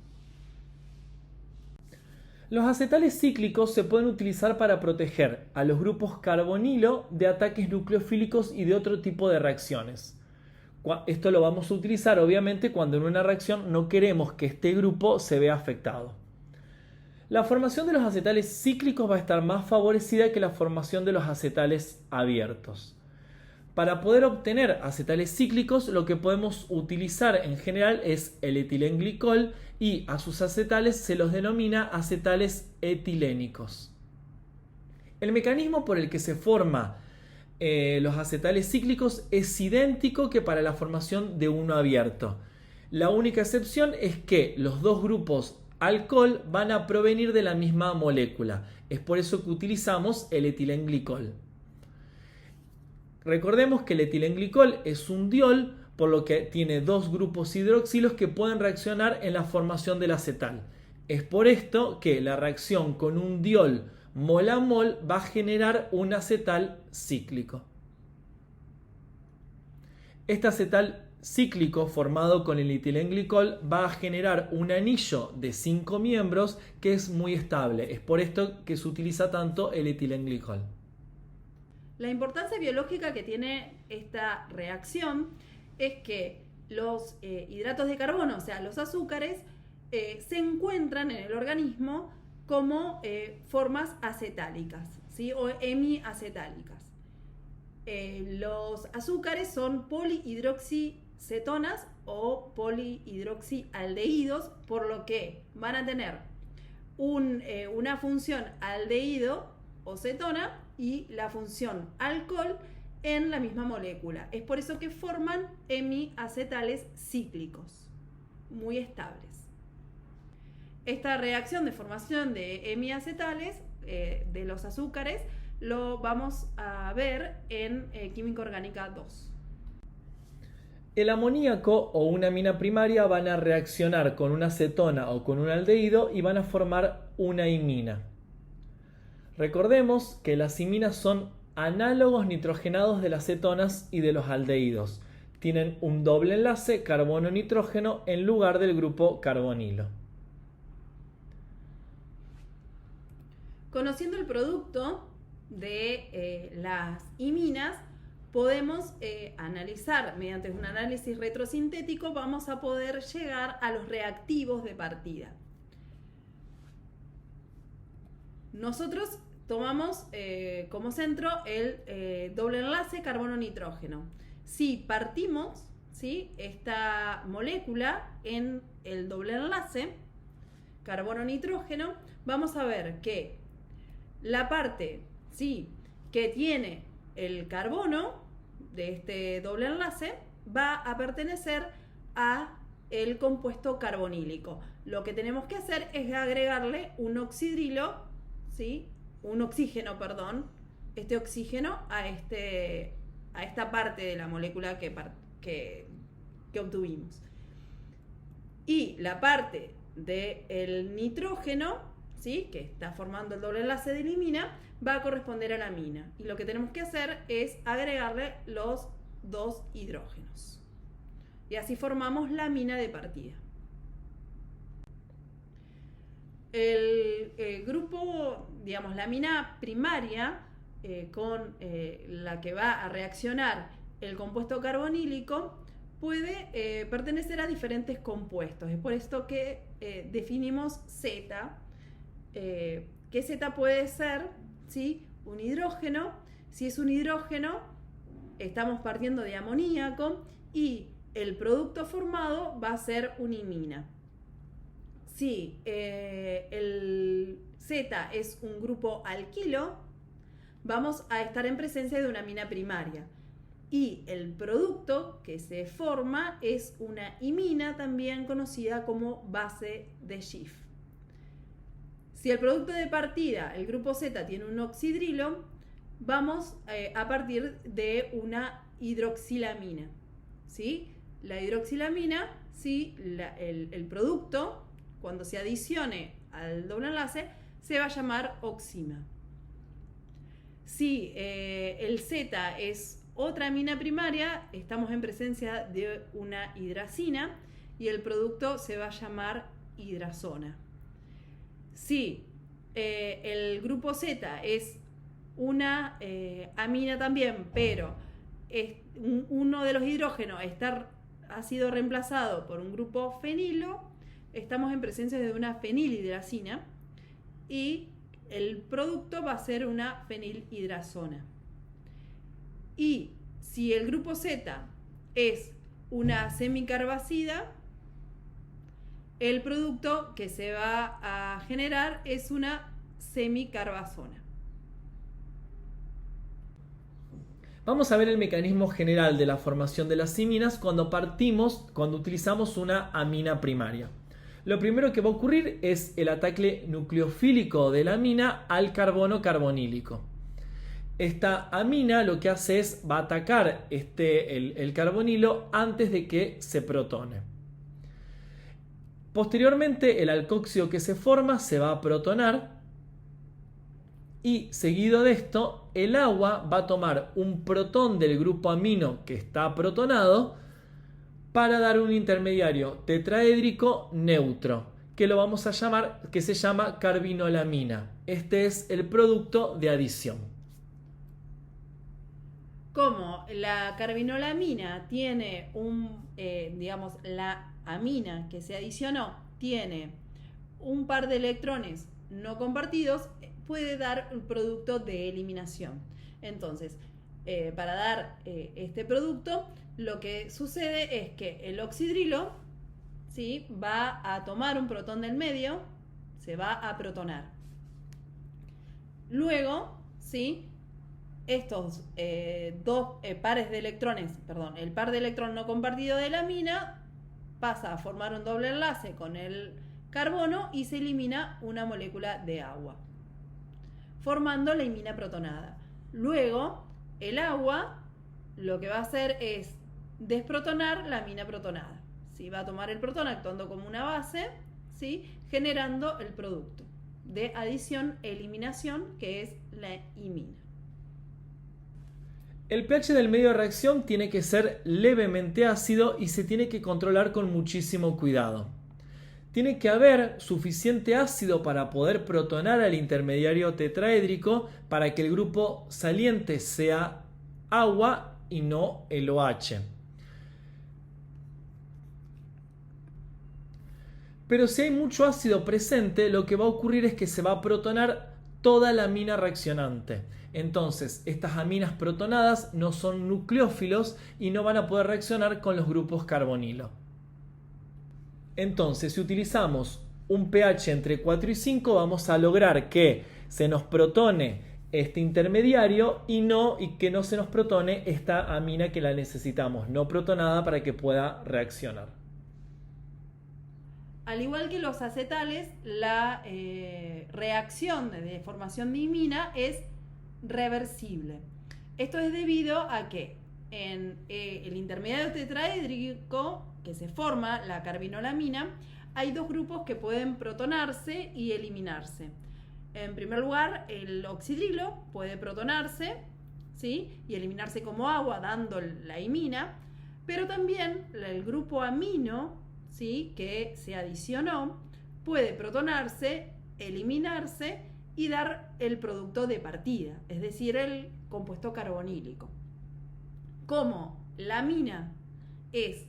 Los acetales cíclicos se pueden utilizar para proteger a los grupos carbonilo de ataques nucleofílicos y de otro tipo de reacciones. Esto lo vamos a utilizar obviamente cuando en una reacción no queremos que este grupo se vea afectado. La formación de los acetales cíclicos va a estar más favorecida que la formación de los acetales abiertos. Para poder obtener acetales cíclicos, lo que podemos utilizar en general es el etilenglicol y a sus acetales se los denomina acetales etilénicos. El mecanismo por el que se forma los acetales cíclicos es idéntico que para la formación de uno abierto. La única excepción es que los dos grupos alcohol van a provenir de la misma molécula. Es por eso que utilizamos el etilenglicol. Recordemos que el etilenglicol es un diol, por lo que tiene dos grupos hidroxilos que pueden reaccionar en la formación del acetal. Es por esto que la reacción con un diol mol a mol va a generar un acetal cíclico. Este acetal cíclico formado con el etilenglicol va a generar un anillo de 5 miembros que es muy estable. Es por esto que se utiliza tanto el etilenglicol. La importancia biológica que tiene esta reacción es que los hidratos de carbono, o sea, los azúcares, se encuentran en el organismo como formas acetálicas, ¿sí?, o hemiacetálicas. Los azúcares son polihidroxicetonas o polihidroxialdehídos, por lo que van a tener una función aldehído o cetona y la función alcohol en la misma molécula. Es por eso que forman hemiacetales cíclicos, muy estables. Esta reacción de formación de hemiacetales de los azúcares lo vamos a ver en Química Orgánica 2. El amoníaco o una amina primaria van a reaccionar con una cetona o con un aldehído y van a formar una imina. Recordemos que las iminas son análogos nitrogenados de las cetonas y de los aldehídos. Tienen un doble enlace carbono-nitrógeno en lugar del grupo carbonilo. Conociendo el producto de las iminas, podemos analizar, mediante un análisis retrosintético, vamos a poder llegar a los reactivos de partida. Nosotros tomamos como centro el doble enlace carbono-nitrógeno. Si partimos, ¿sí?, esta molécula en el doble enlace carbono-nitrógeno, vamos a ver que la parte, ¿sí?, que tiene el carbono de este doble enlace va a pertenecer a el compuesto carbonílico. Lo que tenemos que hacer es agregarle un oxidrilo, ¿sí?, un oxígeno, perdón, este oxígeno a esta parte de la molécula que obtuvimos. Y la parte del nitrógeno, ¿sí?, que está formando el doble enlace de la imina, va a corresponder a la amina. Y lo que tenemos que hacer es agregarle los dos hidrógenos. Y así formamos la amina de partida. El grupo, digamos, la amina primaria con la que va a reaccionar el compuesto carbonílico puede pertenecer a diferentes compuestos. Es por esto que definimos Z, que Z puede ser, ¿sí?, un hidrógeno. Si es un hidrógeno, estamos partiendo de amoníaco y el producto formado va a ser una imina. Si el Z es un grupo alquilo, vamos a estar en presencia de una amina primaria. Y el producto que se forma es una imina, también conocida como base de Schiff. Si el producto de partida, el grupo Z, tiene un oxidrilo, vamos a partir de una hidroxilamina, ¿sí? La hidroxilamina, ¿sí? El producto, cuando se adicione al doble enlace, se va a llamar oxima. Si el Z es otra amina primaria, estamos en presencia de una hidrazina y el producto se va a llamar hidrazona. Si el grupo Z es una amina también, pero uno de los hidrógenos ha sido reemplazado por un grupo fenilo, estamos en presencia de una fenilhidrazina y el producto va a ser una fenilhidrazona. Y si el grupo Z es una semicarbazida, el producto que se va a generar es una semicarbazona. Vamos a ver el mecanismo general de la formación de las iminas cuando utilizamos una amina primaria. Lo primero que va a ocurrir es el ataque nucleofílico de la amina al carbono carbonílico. Esta amina lo que hace es va a atacar el carbonilo antes de que se protone. Posteriormente, el alcoxio que se forma se va a protonar y seguido de esto, el agua va a tomar un protón del grupo amino que está protonado para dar un intermediario tetraédrico neutro, que lo vamos a llamar, que se llama carbinolamina. Este es el producto de adición. Como la carbinolamina tiene la amina que se adicionó tiene un par de electrones no compartidos, puede dar un producto de eliminación. Entonces, para dar este producto, lo que sucede es que el oxidrilo, ¿sí?, va a tomar un protón del medio, se va a protonar. Luego, ¿sí?, estos dos pares de electrones, el par de electrón no compartido de la amina pasa a formar un doble enlace con el carbono y se elimina una molécula de agua, formando la imina protonada. Luego, el agua lo que va a hacer es desprotonar la amina protonada. ¿Sí? Va a tomar el protón actuando como una base, ¿sí?, generando el producto de adición-eliminación, que es la imina. El pH del medio de reacción tiene que ser levemente ácido y se tiene que controlar con muchísimo cuidado. Tiene que haber suficiente ácido para poder protonar al intermediario tetraédrico para que el grupo saliente sea agua y no el OH. Pero si hay mucho ácido presente, lo que va a ocurrir es que se va a protonar toda la amina reaccionante. Entonces, estas aminas protonadas no son nucleófilos y no van a poder reaccionar con los grupos carbonilo. Entonces, si utilizamos un pH entre 4 y 5, vamos a lograr que se nos protone este intermediario y que no se nos protone esta amina que la necesitamos, no protonada, para que pueda reaccionar. Al igual que los acetales, la reacción de formación de imina es reversible. Esto es debido a que en el intermediario tetraédrico que se forma, la carbinolamina, hay dos grupos que pueden protonarse y eliminarse. En primer lugar, el oxidrilo puede protonarse, ¿sí?, y eliminarse como agua, dando la imina, pero también el grupo amino, ¿sí?, que se adicionó, puede protonarse, eliminarse y dar el producto de partida, es decir, el compuesto carbonílico. Como la amina es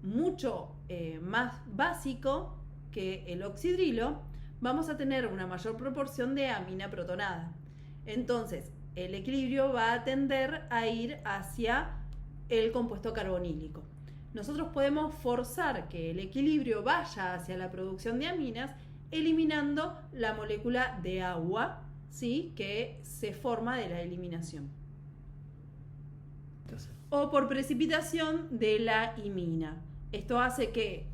mucho más básico que el oxidrilo, vamos a tener una mayor proporción de amina protonada. Entonces, el equilibrio va a tender a ir hacia el compuesto carbonílico. Nosotros podemos forzar que el equilibrio vaya hacia la producción de aminas eliminando la molécula de agua, ¿sí?, que se forma de la eliminación. o por precipitación de la imina. Esto hace que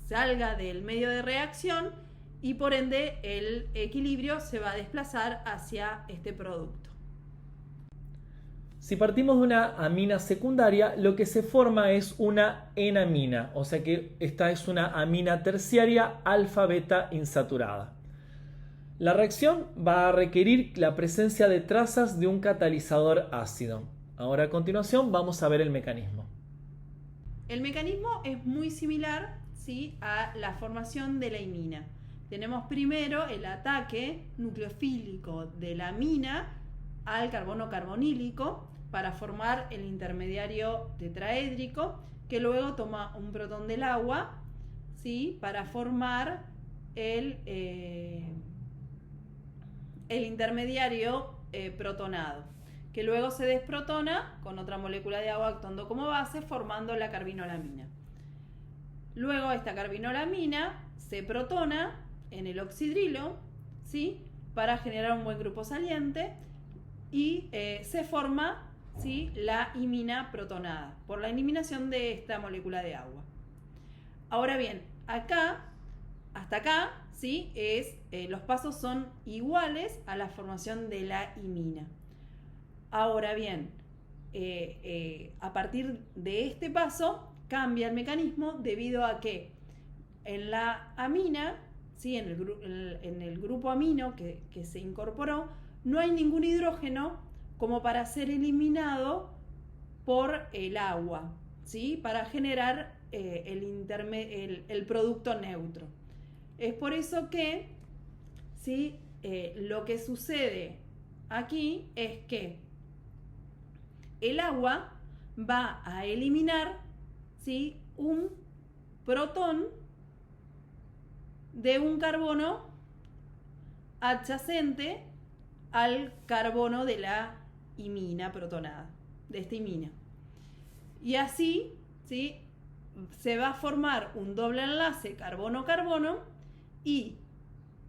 salga del medio de reacción y por ende el equilibrio se va a desplazar hacia este producto. Si partimos de una amina secundaria, lo que se forma es una enamina, o sea que esta es una amina terciaria alfa-beta insaturada. La reacción va a requerir la presencia de trazas de un catalizador ácido. Ahora a continuación vamos a ver el mecanismo. El mecanismo es muy similar, ¿sí?, a la formación de la imina. Tenemos primero el ataque nucleofílico de la amina al carbono carbonílico para formar el intermediario tetraédrico, que luego toma un protón del agua, ¿sí?, para formar el intermediario protonado, que luego se desprotona con otra molécula de agua actuando como base, formando la carbinolamina. Luego esta carbinolamina se protona en el oxidrilo, ¿sí?, para generar un buen grupo saliente y se forma, ¿sí?, la imina protonada por la eliminación de esta molécula de agua. Ahora bien, hasta acá, ¿sí?, los pasos son iguales a la formación de la imina. Ahora bien, a partir de este paso cambia el mecanismo debido a que en la amina, ¿sí?, en el grupo amino que se incorporó, no hay ningún hidrógeno como para ser eliminado por el agua, ¿sí?, para generar el producto neutro. Es por eso que, ¿sí?, lo que sucede aquí es que el agua va a eliminar, ¿sí?, un protón de un carbono adyacente al carbono de la imina protonada, de esta imina. Y así, ¿sí?, se va a formar un doble enlace carbono-carbono y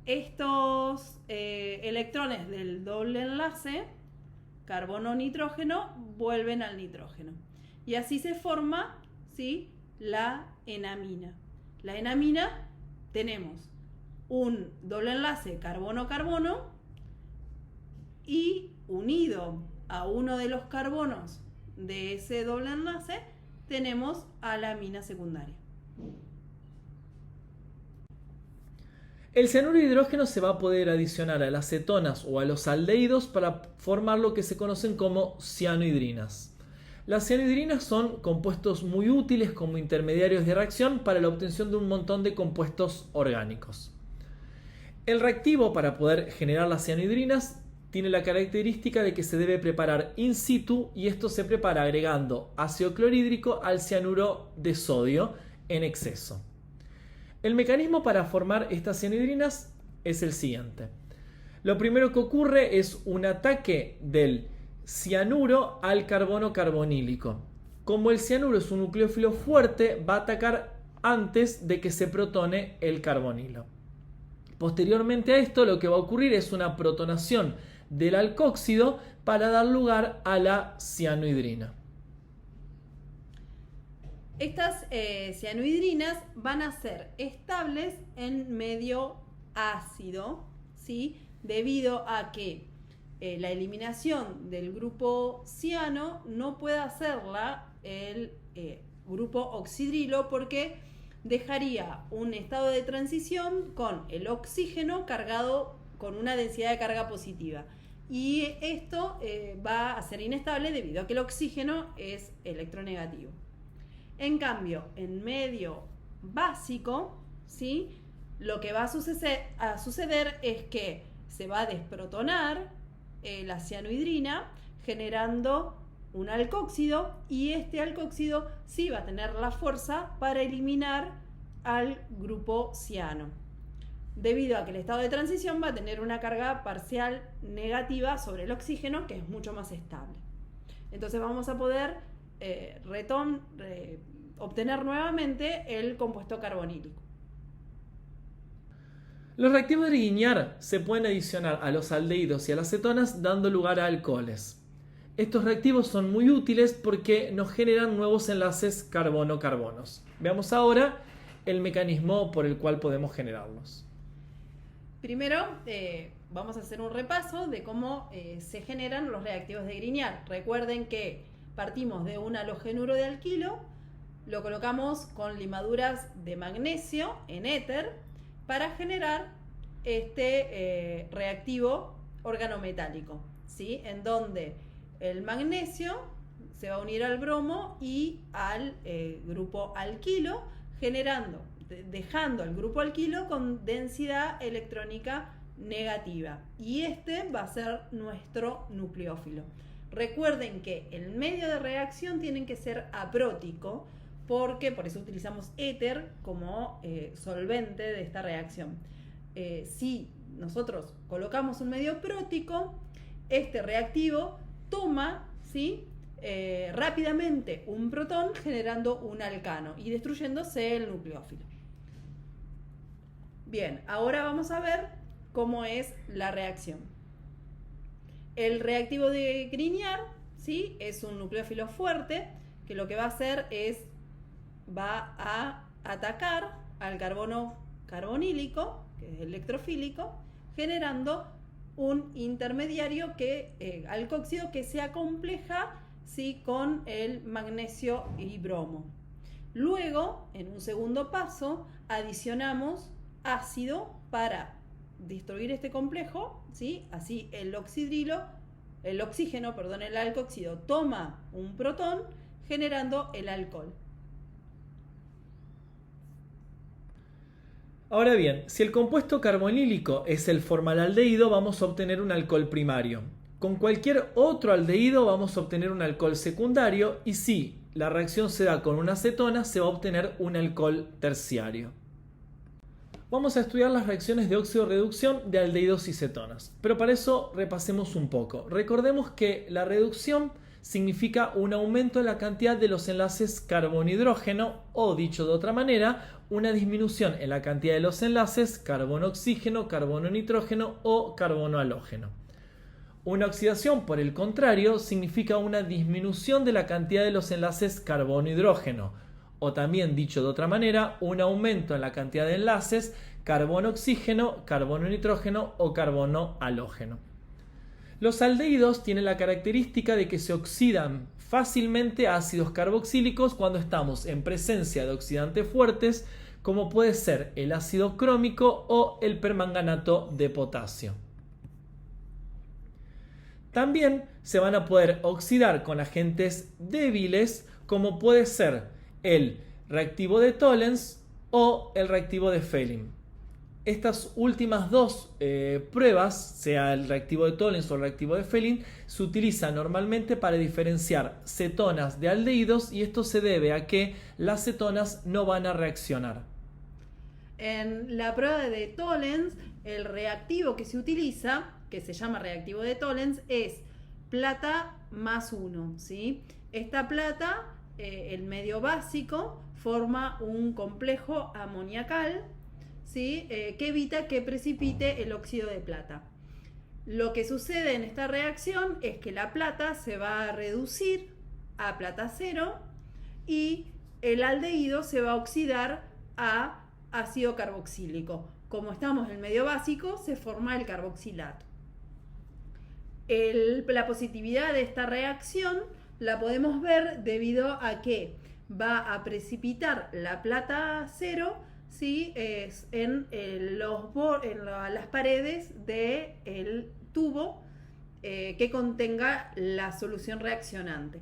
estos electrones del doble enlace carbono-nitrógeno vuelven al nitrógeno. Y así se forma, ¿sí?, la enamina. La enamina tenemos un doble enlace carbono-carbono y unido a uno de los carbonos de ese doble enlace tenemos a la amina secundaria. El cianuro de hidrógeno se va a poder adicionar a las cetonas o a los aldehídos para formar lo que se conocen como cianohidrinas. Las cianohidrinas son compuestos muy útiles como intermediarios de reacción para la obtención de un montón de compuestos orgánicos. El reactivo para poder generar las cianohidrinas tiene la característica de que se debe preparar in situ y esto se prepara agregando ácido clorhídrico al cianuro de sodio en exceso. El mecanismo para formar estas cianohidrinas es el siguiente. Lo primero que ocurre es un ataque del cianuro al carbono carbonílico. Como el cianuro es un nucleófilo fuerte, va a atacar antes de que se protone el carbonilo. Posteriormente a esto, lo que va a ocurrir es una protonación del alcóxido para dar lugar a la cianohidrina. Estas cianohidrinas van a ser estables en medio ácido, ¿sí?, debido a que la eliminación del grupo ciano no puede hacerla el grupo oxidrilo porque dejaría un estado de transición con el oxígeno cargado con una densidad de carga positiva. Y esto va a ser inestable debido a que el oxígeno es electronegativo. En cambio, en medio básico, ¿sí?, lo que va a suceder es que se va a desprotonar la cianohidrina generando un alcóxido y este alcóxido sí va a tener la fuerza para eliminar al grupo ciano, debido a que el estado de transición va a tener una carga parcial negativa sobre el oxígeno que es mucho más estable. Entonces vamos a poder obtener nuevamente el compuesto carbonílico. Los reactivos de Grignard se pueden adicionar a los aldehídos y a las cetonas dando lugar a alcoholes. Estos reactivos son muy útiles porque nos generan nuevos enlaces carbono-carbonos. Veamos ahora el mecanismo por el cual podemos generarlos. Primero, vamos a hacer un repaso de cómo se generan los reactivos de Grignard. Recuerden que partimos de un halogenuro de alquilo, lo colocamos con limaduras de magnesio en éter para generar este reactivo organometálico, ¿sí? En donde el magnesio se va a unir al bromo y al grupo alquilo, dejando al grupo alquilo con densidad electrónica negativa. Y este va a ser nuestro nucleófilo. Recuerden que el medio de reacción tiene que ser aprótico, porque por eso utilizamos éter como solvente de esta reacción. Si nosotros colocamos un medio prótico, este reactivo toma, ¿sí?, rápidamente un protón generando un alcano y destruyéndose el nucleófilo. Bien, ahora vamos a ver cómo es la reacción. El reactivo de Grignard, ¿sí?, es un nucleófilo fuerte que lo que va a hacer es va a atacar al carbono carbonílico, que es electrofílico, generando un intermediario alcoxído que se acompleja, ¿sí?, con el magnesio y bromo. Luego, en un segundo paso, adicionamos ácido para destruir este complejo, ¿sí? Así el alcoxído toma un protón generando el alcohol. Ahora bien, si el compuesto carbonílico es el formaldehído, vamos a obtener un alcohol primario. Con cualquier otro aldehído vamos a obtener un alcohol secundario, y si la reacción se da con una acetona, se va a obtener un alcohol terciario. Vamos a estudiar las reacciones de óxido-reducción de aldehídos y cetonas, pero para eso repasemos un poco. Recordemos que la reducción significa un aumento en la cantidad de los enlaces carbono-hidrógeno, o dicho de otra manera, una disminución en la cantidad de los enlaces carbono-oxígeno, carbono-nitrógeno o carbono-halógeno. Una oxidación, por el contrario, significa una disminución de la cantidad de los enlaces carbono-hidrógeno, o también dicho de otra manera, un aumento en la cantidad de enlaces carbono-oxígeno, carbono-nitrógeno o carbono-halógeno. Los aldehídos tienen la característica de que se oxidan fácilmente a ácidos carboxílicos cuando estamos en presencia de oxidantes fuertes, como puede ser el ácido crómico o el permanganato de potasio. También se van a poder oxidar con agentes débiles, como puede ser el reactivo de Tollens o el reactivo de Fehling. Estas últimas dos pruebas, sea el reactivo de Tollens o el reactivo de Fehling, se utilizan normalmente para diferenciar cetonas de aldehídos, y esto se debe a que las cetonas no van a reaccionar. En la prueba de Tollens, el reactivo que se utiliza, que se llama reactivo de Tollens, es plata más 1, ¿sí? Esta plata, el medio básico, forma un complejo amoniacal, ¿sí?, que evita que precipite el óxido de plata. Lo que sucede en esta reacción es que la plata se va a reducir a plata cero y el aldehído se va a oxidar a ácido carboxílico. Como estamos en el medio básico, se forma el carboxilato. La positividad de esta reacción la podemos ver debido a que va a precipitar la plata cero, ¿sí?, en las paredes del tubo que contenga la solución reaccionante,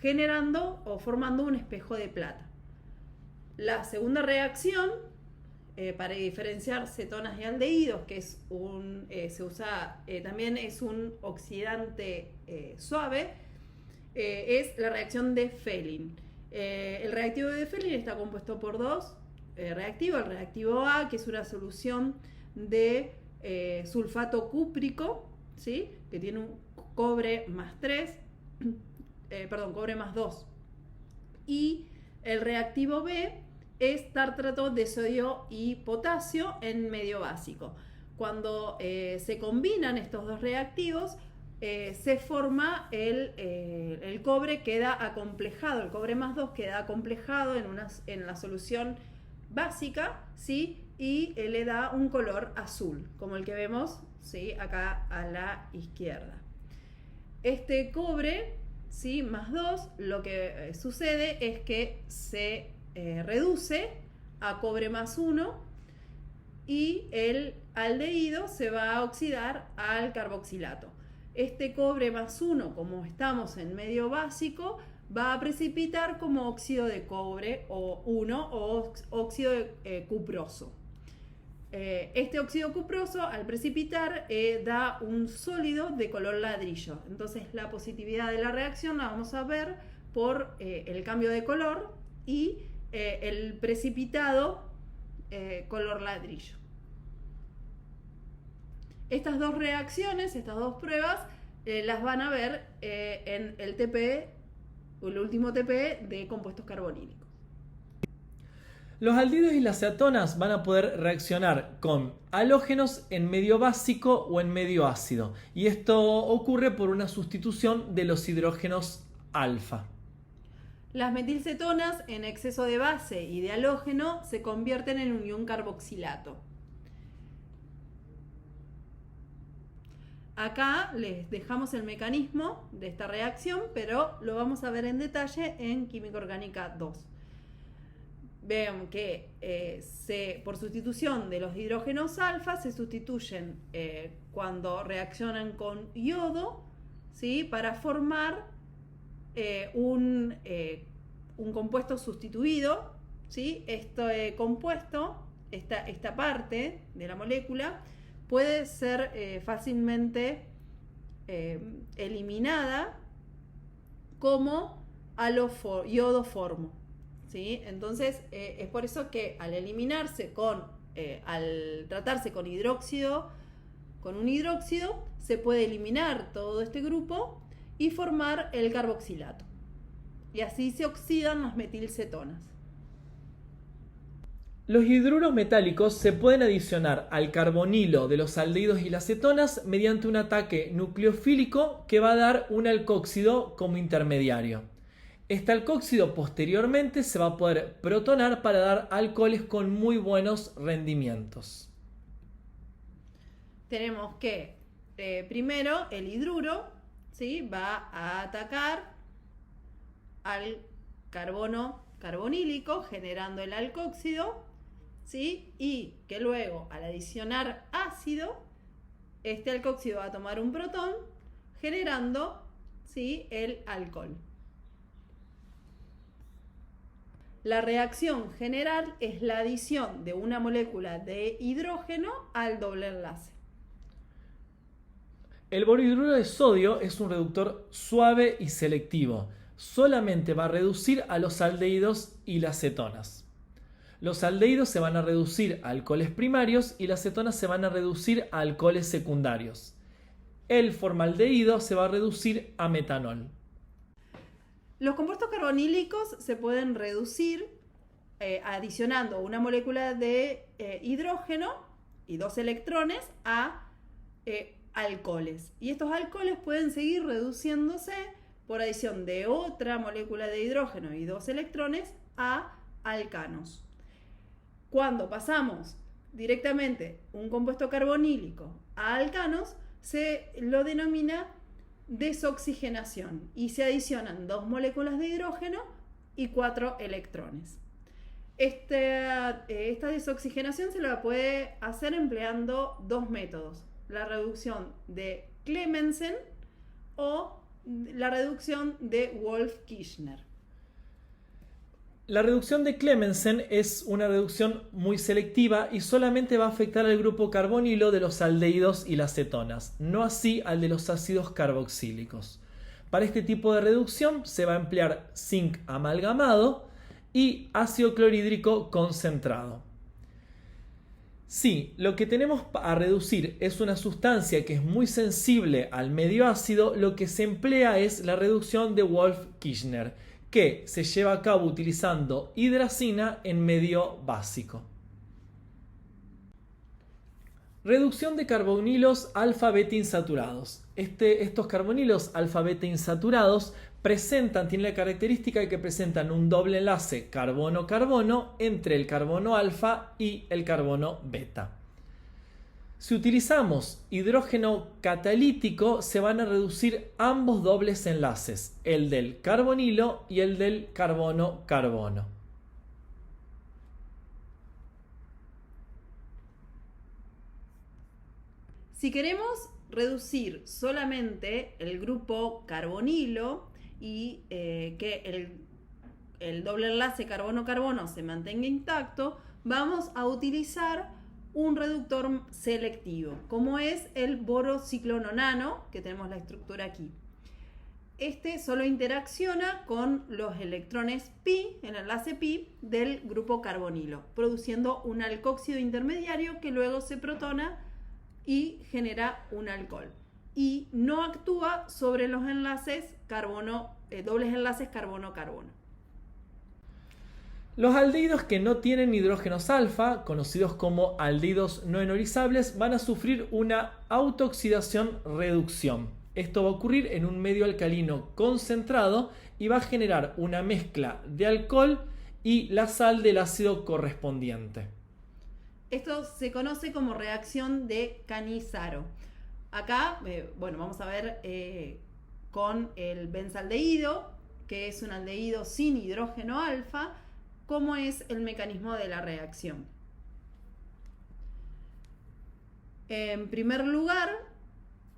generando o formando un espejo de plata. La segunda reacción, para diferenciar cetonas y aldehídos, que es también es un oxidante suave, es la reacción de Fehling. El reactivo de Fehling está compuesto por dos reactivos. El reactivo A, que es una solución de sulfato cúprico, ¿sí?, que tiene un cobre más 3, cobre más 2. Y el reactivo B es tartrato de sodio y potasio en medio básico. Cuando se combinan estos dos reactivos, se forma el cobre queda acomplejado, el cobre más 2 queda acomplejado en la solución básica, ¿sí? Y le da un color azul, como el que vemos, ¿sí? Acá a la izquierda. Este cobre, ¿sí? Más 2, lo que sucede es que se reduce a cobre más 1 y el aldehído se va a oxidar al carboxilato. Este cobre más 1, como estamos en medio básico, va a precipitar como óxido de cobre o 1 o óxido cuproso. Este óxido cuproso al precipitar da un sólido de color ladrillo. Entonces la positividad de la reacción la vamos a ver por el cambio de color y el precipitado color ladrillo. Estas dos reacciones, estas dos pruebas, las van a ver en el TPE, o el último TPE de compuestos carbonílicos. Los aldehídos y las cetonas van a poder reaccionar con halógenos en medio básico o en medio ácido. Y esto ocurre por una sustitución de los hidrógenos alfa. Las metilcetonas en exceso de base y de halógeno se convierten en unión carboxilato. Acá les dejamos el mecanismo de esta reacción, pero lo vamos a ver en detalle en Química Orgánica 2. Vean que por sustitución de los hidrógenos alfa se sustituyen cuando reaccionan con yodo, ¿sí? Para formar un compuesto sustituido, ¿sí? Este compuesto, esta parte de la molécula, puede ser fácilmente eliminada como iodoformo, ¿sí? Entonces es por eso que al eliminarse al tratarse con un hidróxido, se puede eliminar todo este grupo y formar el carboxilato. Y así se oxidan las metilcetonas. Los hidruros metálicos se pueden adicionar al carbonilo de los aldehídos y las cetonas mediante un ataque nucleofílico que va a dar un alcóxido como intermediario. Este alcóxido posteriormente se va a poder protonar para dar alcoholes con muy buenos rendimientos. Tenemos que primero el hidruro, ¿sí? Va a atacar al carbono carbonílico generando el alcóxido, ¿sí? Y que luego al adicionar ácido, este alcóxido va a tomar un protón generando, ¿sí? El alcohol. La reacción general es la adición de una molécula de hidrógeno al doble enlace. El borhidruro de sodio es un reductor suave y selectivo. Solamente va a reducir a los aldehídos y las cetonas. Los aldehídos se van a reducir a alcoholes primarios y las cetonas se van a reducir a alcoholes secundarios. El formaldehído se va a reducir a metanol. Los compuestos carbonílicos se pueden reducir adicionando una molécula de hidrógeno y 2 electrones a alcoholes. Y estos alcoholes pueden seguir reduciéndose por adición de otra molécula de hidrógeno y 2 electrones a alcanos. Cuando pasamos directamente un compuesto carbonílico a alcanos, se lo denomina desoxigenación y se adicionan 2 moléculas de hidrógeno y 4 electrones. Esta desoxigenación se la puede hacer empleando 2 métodos: la reducción de Clemmensen o la reducción de Wolff-Kishner. La reducción de Clemmensen es una reducción muy selectiva y solamente va a afectar al grupo carbonilo de los aldehídos y las cetonas, no así al de los ácidos carboxílicos. Para este tipo de reducción se va a emplear zinc amalgamado y ácido clorhídrico concentrado. Si lo que tenemos a reducir es una sustancia que es muy sensible al medio ácido, lo que se emplea es la reducción de Wolff-Kishner, que se lleva a cabo utilizando hidracina en medio básico. Reducción de carbonilos alfa-beta insaturados. Estos carbonilos alfa-beta insaturados tienen la característica de que presentan un doble enlace carbono-carbono entre el carbono alfa y el carbono beta. Si utilizamos hidrógeno catalítico, se van a reducir ambos dobles enlaces, el del carbonilo y el del carbono-carbono. Si queremos reducir solamente el grupo carbonilo y que el doble enlace carbono-carbono se mantenga intacto, vamos a utilizar un reductor selectivo, como es el borociclononano, que tenemos la estructura aquí. Este solo interacciona con los electrones pi, el enlace pi, del grupo carbonilo, produciendo un alcóxido intermediario que luego se protona y genera un alcohol. Y no actúa sobre los enlaces dobles enlaces carbono-carbono. Los aldehídos que no tienen hidrógenos alfa, conocidos como aldehídos no enolizables, van a sufrir una autooxidación-reducción. Esto va a ocurrir en un medio alcalino concentrado y va a generar una mezcla de alcohol y la sal del ácido correspondiente. Esto se conoce como reacción de Cannizzaro. Acá, vamos a ver con el benzaldehído, que es un aldehído sin hidrógeno alfa, cómo es el mecanismo de la reacción. En primer lugar,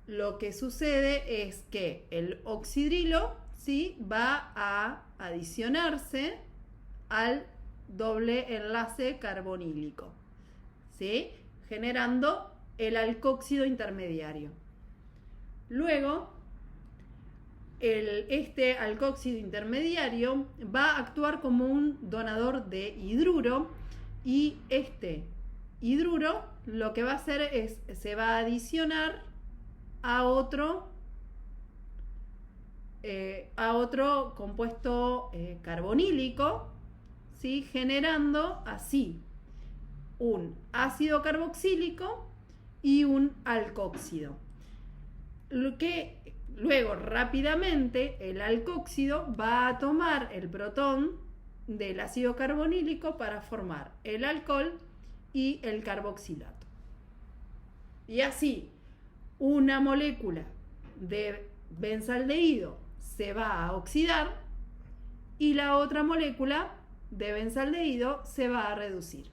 lo que sucede es que el oxidrilo, ¿sí?, va a adicionarse al doble enlace carbonílico, ¿sí?, generando el alcóxido intermediario. Luego, este alcóxido intermediario va a actuar como un donador de hidruro, y este hidruro lo que va a hacer es se va a adicionar a otro compuesto carbonílico, ¿sí?, generando así un ácido carboxílico y un alcóxido. Lo que luego rápidamente el alcóxido va a tomar el protón del ácido carbonílico para formar el alcohol y el carboxilato. Y así, una molécula de benzaldehído se va a oxidar y la otra molécula de benzaldehído se va a reducir.